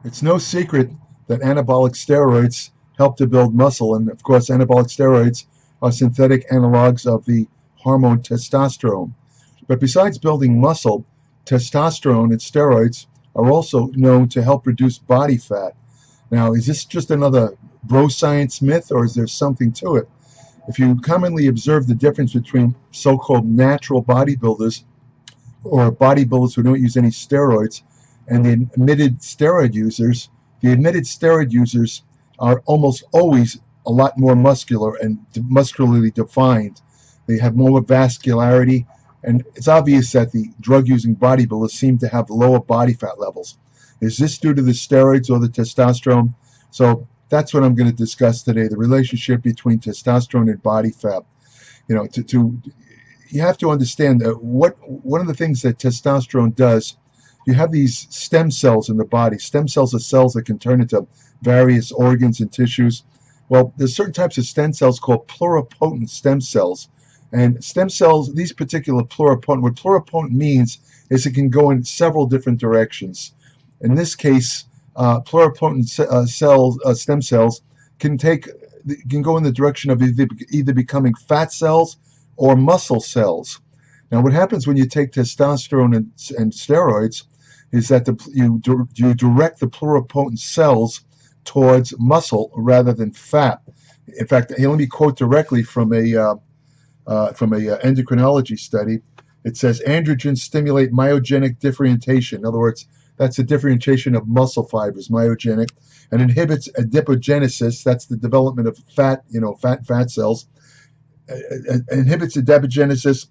It's no secret that anabolic steroids help to build muscle, and of course, anabolic steroids are synthetic analogs of the hormone testosterone. But besides building muscle, testosterone and steroids are also known to help reduce body fat. Now, is this just another bro science myth, or is there something to it? If you commonly observe the difference between so-called natural bodybuilders or bodybuilders who don't use any steroids and the admitted steroid users are almost always a lot more muscular and muscularly defined. They have more vascularity, and it's obvious that the drug-using bodybuilders seem to have lower body fat levels. Is this due to the steroids or the testosterone? So that's what I'm going to discuss today, the relationship between testosterone and body fat. You have to understand that one of the things that testosterone does, you have these stem cells in the body. Stem cells are cells that can turn into various organs and tissues. Well, there's certain types of stem cells called pluripotent stem cells. And stem cells, these particular pluripotent, what pluripotent means is it can go in several different directions. In this case, pluripotent stem cells can go in the direction of either becoming fat cells or muscle cells. Now, what happens when you take testosterone and steroids is that you direct the pluripotent cells towards muscle rather than fat. In fact, let me quote directly from a endocrinology study. It says androgens stimulate myogenic differentiation. In other words, that's the differentiation of muscle fibers, myogenic, and inhibits adipogenesis. That's the development of fat cells. Inhibits adipogenesis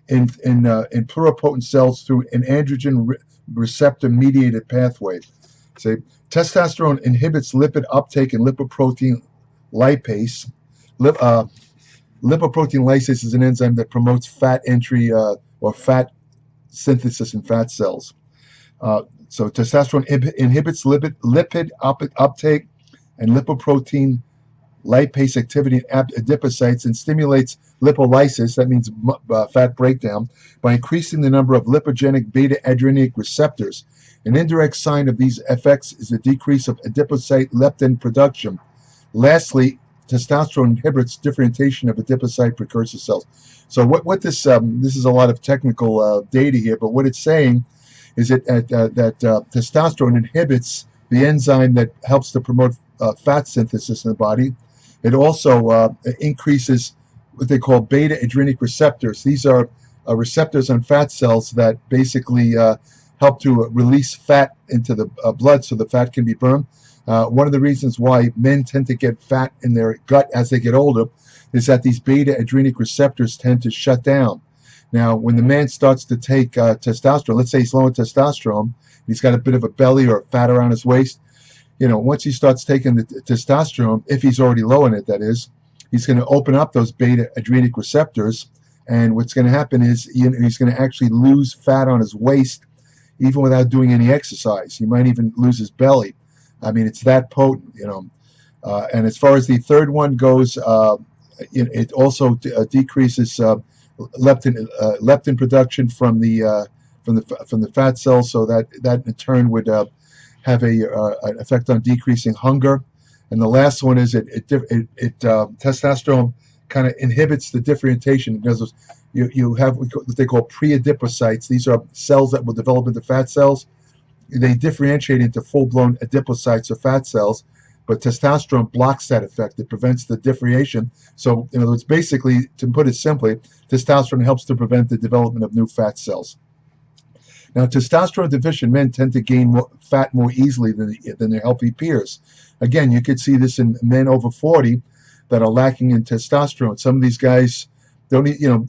in pluripotent cells through an androgen receptor mediated pathway. So testosterone inhibits lipid uptake and lipoprotein lipase. Lipoprotein lipase is an enzyme that promotes fat entry or fat synthesis in fat cells. So testosterone inhibits lipid uptake and lipoprotein lipase activity in adipocytes and stimulates lipolysis, that means fat breakdown, by increasing the number of lipogenic beta-adrenergic receptors. An indirect sign of these effects is a decrease of adipocyte leptin production. Lastly, testosterone inhibits differentiation of adipocyte precursor cells. So what this is a lot of technical data here, but what it's saying is that testosterone inhibits the enzyme that helps to promote fat synthesis in the body. It also increases what they call beta-adrenergic receptors. These are receptors on fat cells that basically help to release fat into the blood so the fat can be burned. One of the reasons why men tend to get fat in their gut as they get older is that these beta-adrenergic receptors tend to shut down. Now, when the man starts to take testosterone, let's say he's low in testosterone, he's got a bit of a belly or fat around his waist, once he starts taking the testosterone, if he's already low in it, that is, he's going to open up those beta-adrenergic receptors, and what's going to happen is he's going to actually lose fat on his waist even without doing any exercise. He might even lose his belly. I mean, it's that potent, and as far as the third one goes, it also decreases leptin production from the fat cells, so that in turn would have an effect on decreasing hunger. And the last one is testosterone kind of inhibits the differentiation because you have what they call pre-adipocytes. These are cells that will develop into fat cells. They differentiate into full-blown adipocytes or fat cells, but testosterone blocks that effect. It prevents the differentiation. So, in other words, basically, to put it simply, testosterone helps to prevent the development of new fat cells. Now, testosterone-deficient men tend to gain fat more easily than their healthy peers. Again, you could see this in men over 40 that are lacking in testosterone. Some of these guys don't eat, a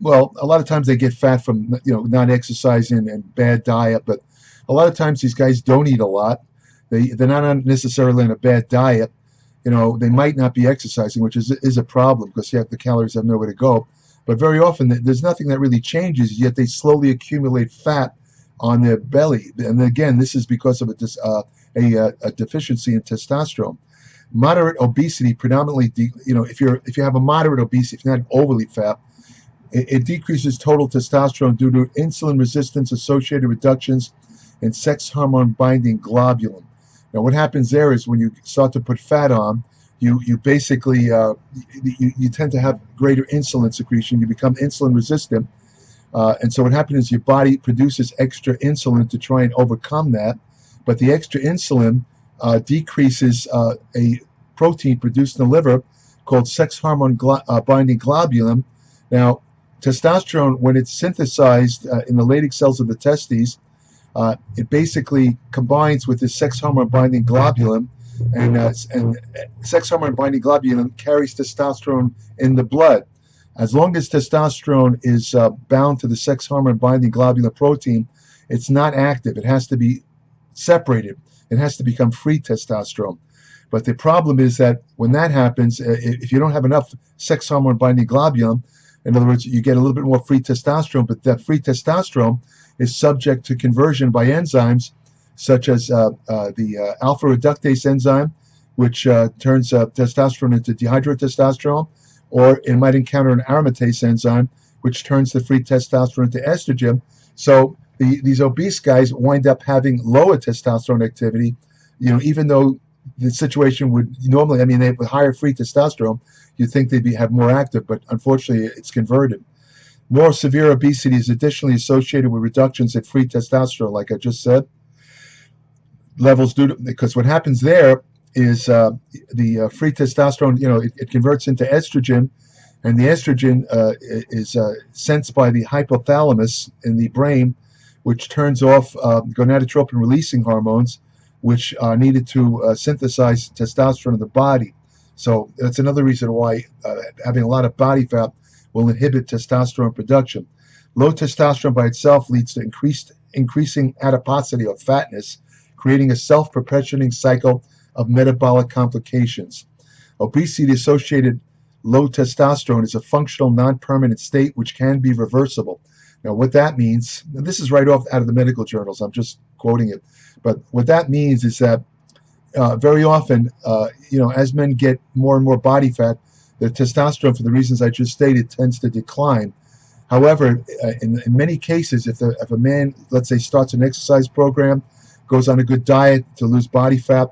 lot of times they get fat from, not exercising and bad diet, but a lot of times these guys don't eat a lot. They're not necessarily on a bad diet. They might not be exercising, which is a problem because the calories have nowhere to go. But very often there's nothing that really changes, yet they slowly accumulate fat on their belly. And again, this is because of a deficiency in testosterone. Moderate obesity predominantly, if you have a moderate obesity, if you're not overly fat, it decreases total testosterone due to insulin resistance associated reductions and sex hormone binding globulin. Now, what happens there is when you start to put fat on, you basically you tend to have greater insulin secretion. You become insulin resistant, and so what happens is your body produces extra insulin to try and overcome that, but the extra insulin decreases a protein produced in the liver called sex hormone binding globulin. Now, testosterone, when it's synthesized in the Leydig cells of the testes, it basically combines with this sex hormone binding globulin, and sex hormone binding globulin carries testosterone in the blood. As long as testosterone is bound to the sex hormone binding globulin protein, it's not active. It has to be separated. It has to become free testosterone. But the problem is that when that happens, if you don't have enough sex hormone binding globulin, in other words, you get a little bit more free testosterone, but that free testosterone is subject to conversion by enzymes such as the alpha reductase enzyme, which turns testosterone into dihydrotestosterone, or it might encounter an aromatase enzyme, which turns the free testosterone into estrogen. So these obese guys wind up having lower testosterone activity, even though the situation would normally, they have higher free testosterone, you'd think they'd have more active, but unfortunately it's converted. More severe obesity is additionally associated with reductions in free testosterone, like I just said, levels because what happens there is the free testosterone, it converts into estrogen, and the estrogen is sensed by the hypothalamus in the brain, which turns off gonadotropin-releasing hormones, which are needed to synthesize testosterone in the body. So that's another reason why having a lot of body fat will inhibit testosterone production. Low testosterone by itself leads to increasing adiposity or fatness, creating a self-perpetuating cycle of metabolic complications. Obesity-associated low testosterone is a functional, non-permanent state which can be reversible. Now, what that means, and this is right off out of the medical journals, I'm just quoting it, but what that means is that very often, as men get more and more body fat, their testosterone, for the reasons I just stated, tends to decline. However, in many cases, if a man, let's say, starts an exercise program, goes on a good diet to lose body fat,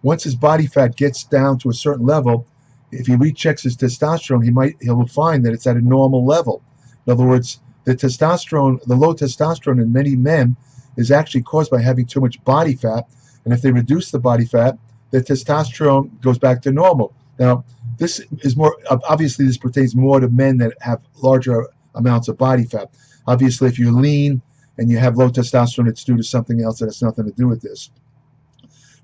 once his body fat gets down to a certain level, if he rechecks his testosterone, he will find that it's at a normal level. In other words, the low testosterone in many men is actually caused by having too much body fat, and if they reduce the body fat, the testosterone goes back to normal. Now, this is more, obviously this pertains more to men that have larger amounts of body fat. Obviously, if you're lean and you have low testosterone, it's due to something else that has nothing to do with this.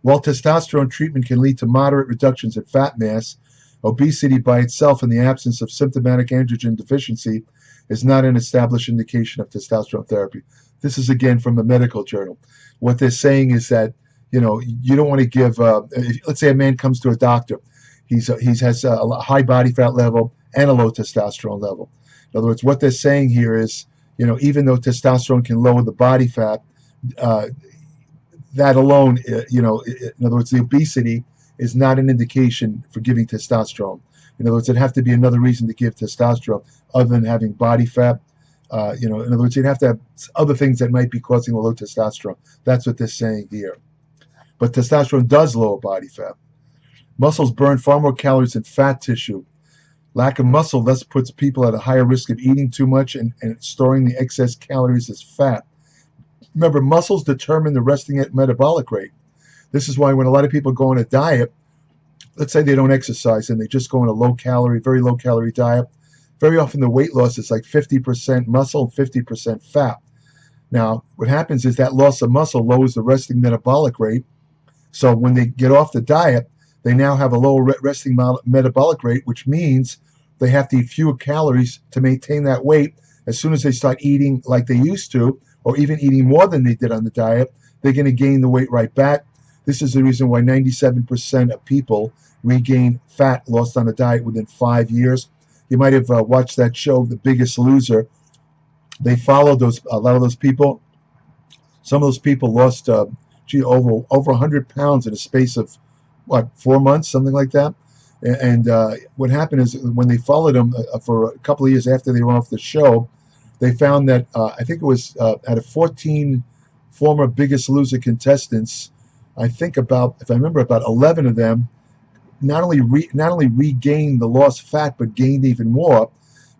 While testosterone treatment can lead to moderate reductions in fat mass, obesity by itself in the absence of symptomatic androgen deficiency is not an established indication of testosterone therapy. This is again from a medical journal. What they're saying is that you don't want to give. Let's say a man comes to a doctor, he has a high body fat level and a low testosterone level. In other words, what they're saying here is, even though testosterone can lower the body fat, that alone, in other words, the obesity is not an indication for giving testosterone. In other words, it'd have to be another reason to give testosterone other than having body fat. In other words, you'd have to have other things that might be causing a low testosterone. That's what they're saying here. But testosterone does lower body fat. Muscles burn far more calories than fat tissue. Lack of muscle thus puts people at a higher risk of eating too much and storing the excess calories as fat. Remember, muscles determine the resting metabolic rate. This is why when a lot of people go on a diet, let's say they don't exercise and they just go on a very low calorie diet, very often the weight loss is like 50% muscle, 50% fat. Now, what happens is that loss of muscle lowers the resting metabolic rate. So when they get off the diet, they now have a lower resting metabolic rate, which means they have to eat fewer calories to maintain that weight. As soon as they start eating like they used to, or even eating more than they did on the diet, they're going to gain the weight right back. This is the reason why 97% of people regain fat lost on a diet within 5 years. You might have watched that show, The Biggest Loser. They followed a lot of those people. Some of those people lost over 100 pounds in a space of 4 months, something like that. And what happened is when they followed them for a couple of years after they were off the show, they found that I think it was out of 14 former Biggest Loser contestants, I think about, if I remember, about 11 of them not only regained the lost fat, but gained even more.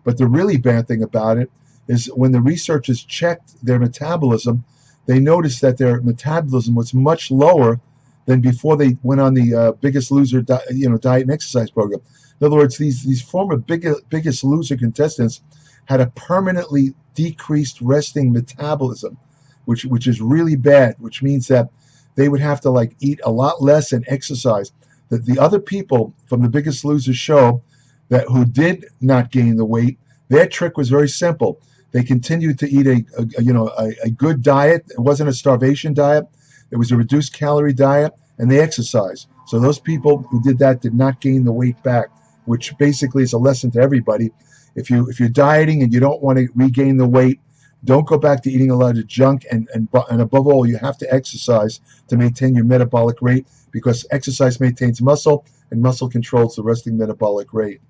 But the really bad thing about it is when the researchers checked their metabolism, they noticed that their metabolism was much lower than before they went on the Biggest Loser diet and exercise program. In other words, these former Biggest Loser contestants had a permanently decreased resting metabolism, which is really bad, which means that they would have to like eat a lot less and exercise. That the other people from the Biggest Loser show that who did not gain the weight, their trick was very simple. They continued to eat a good diet. It wasn't a starvation diet. It was a reduced calorie diet, and they exercised. So those people who did that did not gain the weight back, which basically is a lesson to everybody. If you're dieting and you don't want to regain the weight, don't go back to eating a lot of junk, and above all, you have to exercise to maintain your metabolic rate, because exercise maintains muscle, and muscle controls the resting metabolic rate.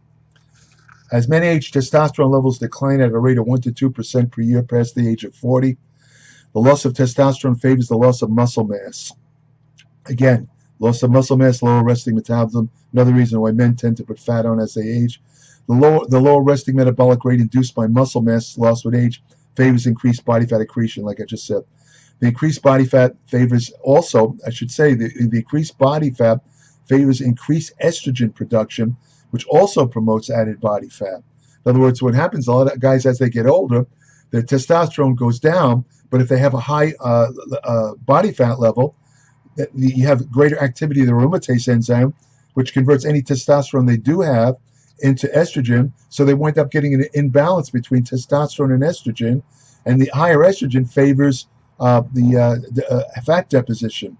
As men age, testosterone levels decline at a rate of 1 to 2% per year past the age of 40. The loss of testosterone favors the loss of muscle mass. Again, loss of muscle mass, lower resting metabolism, another reason why men tend to put fat on as they age. The lower resting metabolic rate induced by muscle mass loss with age favors increased body fat accretion, like I just said. The increased body fat favors also, I should say, the increased body fat favors increased estrogen production, which also promotes added body fat. In other words, what happens, a lot of guys as they get older, their testosterone goes down, but if they have a high body fat level, you have greater activity of the aromatase enzyme, which converts any testosterone they do have into estrogen, so they wind up getting an imbalance between testosterone and estrogen, and the higher estrogen favors the fat deposition.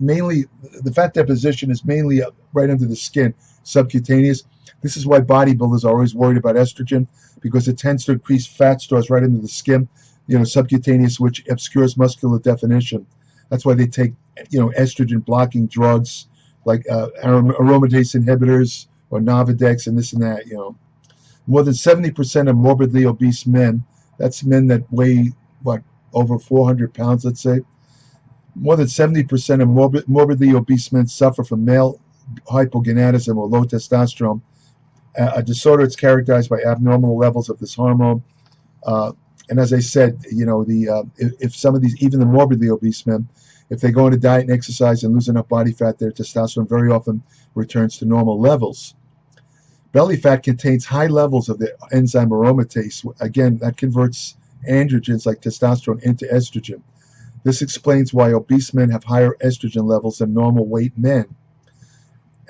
Mainly, the fat deposition is mainly right under the skin, subcutaneous. This is why bodybuilders are always worried about estrogen, because it tends to increase fat stores right into the skin, subcutaneous, which obscures muscular definition. That's why they take, estrogen blocking drugs like aromatase inhibitors or Novadex and this and that. More than 70% of morbidly obese men, that's men that weigh over 400 pounds, let's say. More than 70% of morbidly obese men suffer from male hypogonadism or low testosterone, a disorder that's characterized by abnormal levels of this hormone. And as I said, if some of these, even the morbidly obese men, if they go on a diet and exercise and lose enough body fat, their testosterone very often returns to normal levels. Belly fat contains high levels of the enzyme aromatase. Again, that converts androgens like testosterone into estrogen. This explains why obese men have higher estrogen levels than normal weight men.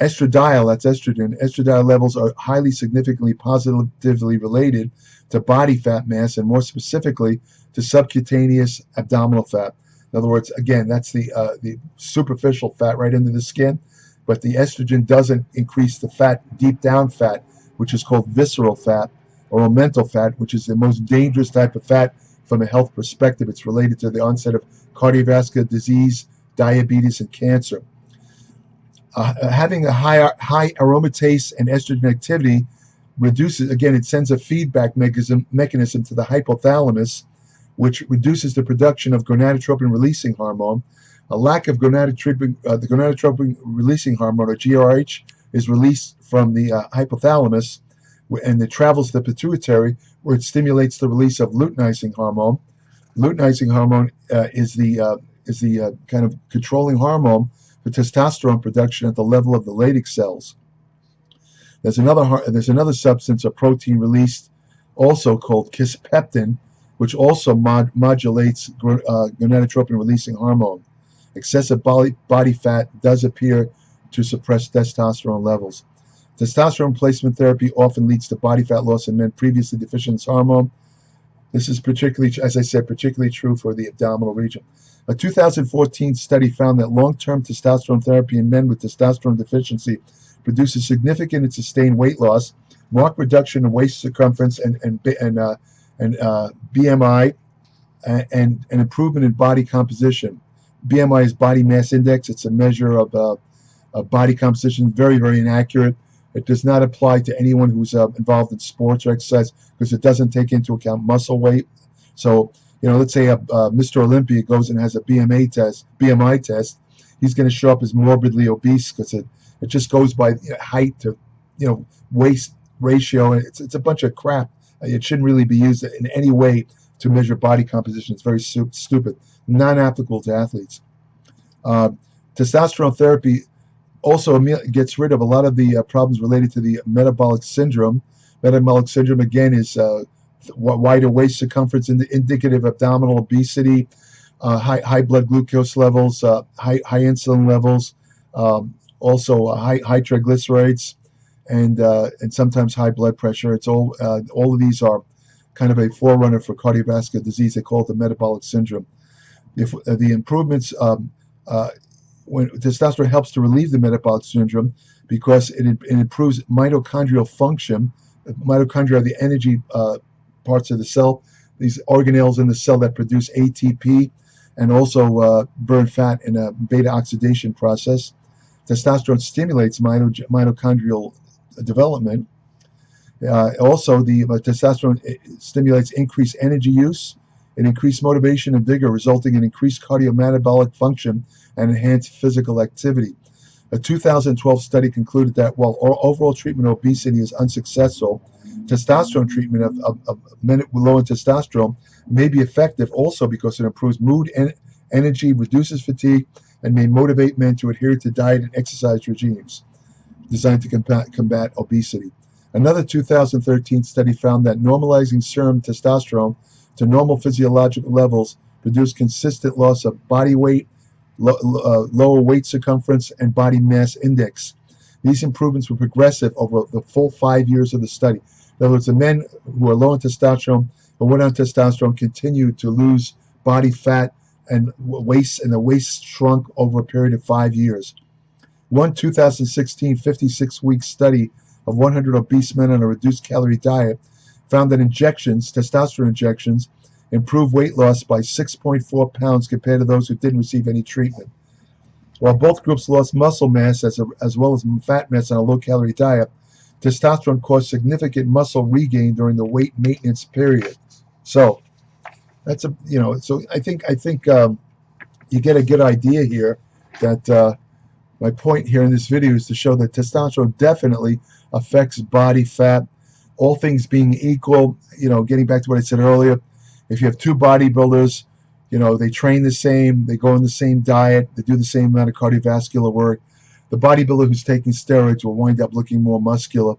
Estradiol, that's estrogen, estradiol levels are highly significantly positively related to body fat mass, and more specifically to subcutaneous abdominal fat. In other words, again, that's the superficial fat right into the skin, but the estrogen doesn't increase the fat, deep down fat, which is called visceral fat or omental fat, which is the most dangerous type of fat from a health perspective. It's related to the onset of cardiovascular disease, diabetes, and cancer. Having a high aromatase and estrogen activity reduces, again, it sends a feedback mechanism to the hypothalamus, which reduces the production of gonadotropin releasing hormone. A lack of the gonadotropin releasing hormone, or GRH, is released from the hypothalamus, and it travels to the pituitary, where it stimulates the release of luteinizing hormone. Luteinizing hormone is the kind of controlling hormone for testosterone production at the level of the Leydig cells. There's another substance, a protein released, also called kisspeptin, which also modulates gonadotropin releasing hormone. Excessive body fat does appear to suppress testosterone levels. Testosterone replacement therapy often leads to body fat loss in men previously deficient in this hormone. This is particularly, as I said, particularly true for the abdominal region. A 2014 study found that long-term testosterone therapy in men with testosterone deficiency produces significant and sustained weight loss, marked reduction in waist circumference and BMI, and an improvement in body composition. BMI is body mass index. It's a measure of body composition, very, very inaccurate. It does not apply to anyone who's involved in sports or exercise, because it doesn't take into account muscle weight. So Let's say Mr. Olympia goes and has a BMI test, he's going to show up as morbidly obese because it just goes by height to waist ratio. It's a bunch of crap. It shouldn't really be used in any way to measure body composition. It's very stupid, non-applicable to athletes. Testosterone therapy also gets rid of a lot of the problems related to the metabolic syndrome. Metabolic syndrome, again, is wider waist circumference, indicative of abdominal obesity, high blood glucose levels, high insulin levels, also high triglycerides, and sometimes high blood pressure. It's all of these are kind of a forerunner for cardiovascular disease. They call it the metabolic syndrome. The improvements when testosterone helps to relieve the metabolic syndrome because it improves mitochondrial function. Mitochondria are the energy parts of the cell, these organelles in the cell that produce ATP and also burn fat in a beta oxidation process. Testosterone stimulates mitochondrial development. Also, the testosterone stimulates increased energy use and increased motivation and vigor, resulting in increased cardiometabolic function and enhanced physical activity. A 2012 study concluded that while overall treatment of obesity is unsuccessful, testosterone treatment of men low in testosterone may be effective also because it improves mood and energy, reduces fatigue, and may motivate men to adhere to diet and exercise regimes designed to combat obesity. Another 2013 study found that normalizing serum testosterone to normal physiological levels produced consistent loss of body weight, lower waist circumference, and body mass index. These improvements were progressive over the full 5 years of the study. In other words, the men who were low in testosterone or went on testosterone continued to lose body fat and the waist shrunk over a period of 5 years. One 2016 56-week study of 100 obese men on a reduced calorie diet found that testosterone injections, improved weight loss by 6.4 pounds compared to those who didn't receive any treatment. While both groups lost muscle mass as well as fat mass on a low-calorie diet, testosterone caused significant muscle regain during the weight maintenance period. So that's So I think you get a good idea here that my point here in this video is to show that testosterone definitely affects body fat. All things being equal, getting back to what I said earlier, if you have two bodybuilders, they train the same, they go on the same diet, they do the same amount of cardiovascular work, the bodybuilder who's taking steroids will wind up looking more muscular.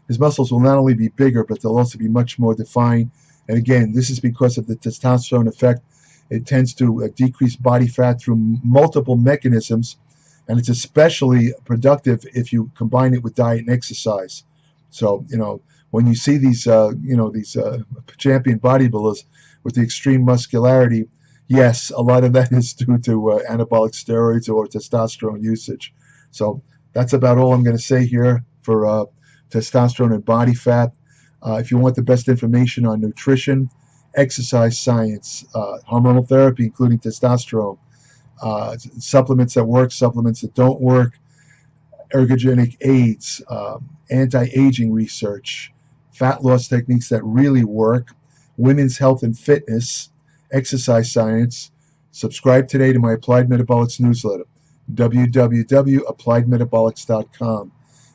His muscles will not only be bigger, but they'll also be much more defined. And again, this is because of the testosterone effect. It tends to decrease body fat through multiple mechanisms, and it's especially productive if you combine it with diet and exercise. So, when you see these champion bodybuilders with the extreme muscularity, yes, a lot of that is due to anabolic steroids or testosterone usage. So that's about all I'm going to say here for testosterone and body fat. If you want the best information on nutrition, exercise science, hormonal therapy, including testosterone, supplements that work, supplements that don't work, ergogenic aids, anti-aging research, fat loss techniques that really work, women's health and fitness, exercise science, subscribe today to my Applied Metabolics newsletter, www.appliedmetabolics.com.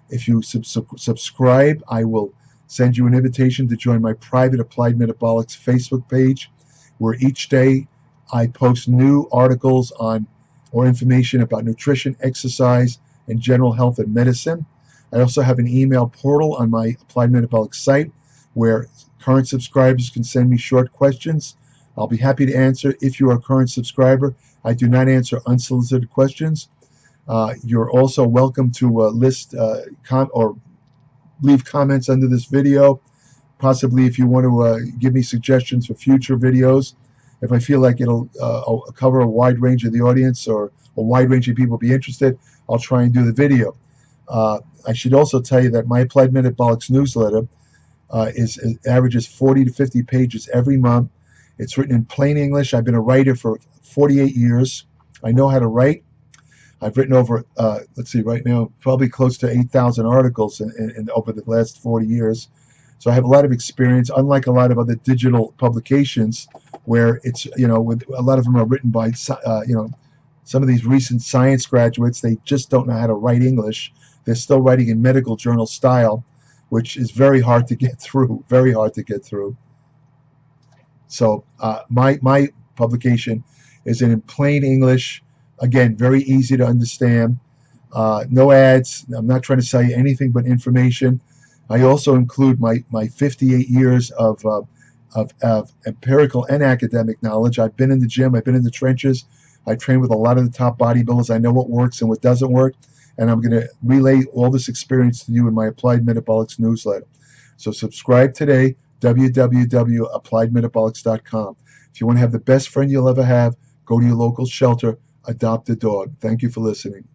If you subscribe, I will send you an invitation to join my private Applied Metabolics Facebook page, where each day I post new articles on or information about nutrition, exercise, and general health and medicine. I also have an email portal on my Applied Metabolics site where current subscribers can send me short questions. I'll be happy to answer if you are a current subscriber. I do not answer unsolicited questions. You're also welcome to list or leave comments under this video, possibly if you want to give me suggestions for future videos. If I feel like it'll cover a wide range of the audience or a wide range of people be interested, I'll try and do the video. I should also tell you that my Applied Metabolics newsletter averages 40 to 50 pages every month. It's written in plain English. I've been a writer for 48 years. I know how to write. I've written over, right now, probably close to 8,000 articles in over the last 40 years. So I have a lot of experience, unlike a lot of other digital publications where it's, with a lot of them are written by, some of these recent science graduates. They just don't know how to write English. They're still writing in medical journal style, which is very hard to get through, very hard to get through. So my publication is in plain English, again, very easy to understand. No ads. I'm not trying to sell you anything but information. I also include my 58 years of empirical and academic knowledge. I've been in the gym. I've been in the trenches. I train with a lot of the top bodybuilders. I know what works and what doesn't work. And I'm going to relay all this experience to you in my Applied Metabolics newsletter. So subscribe today, www.appliedmetabolics.com. If you want to have the best friend you'll ever have, go to your local shelter, adopt a dog. Thank you for listening.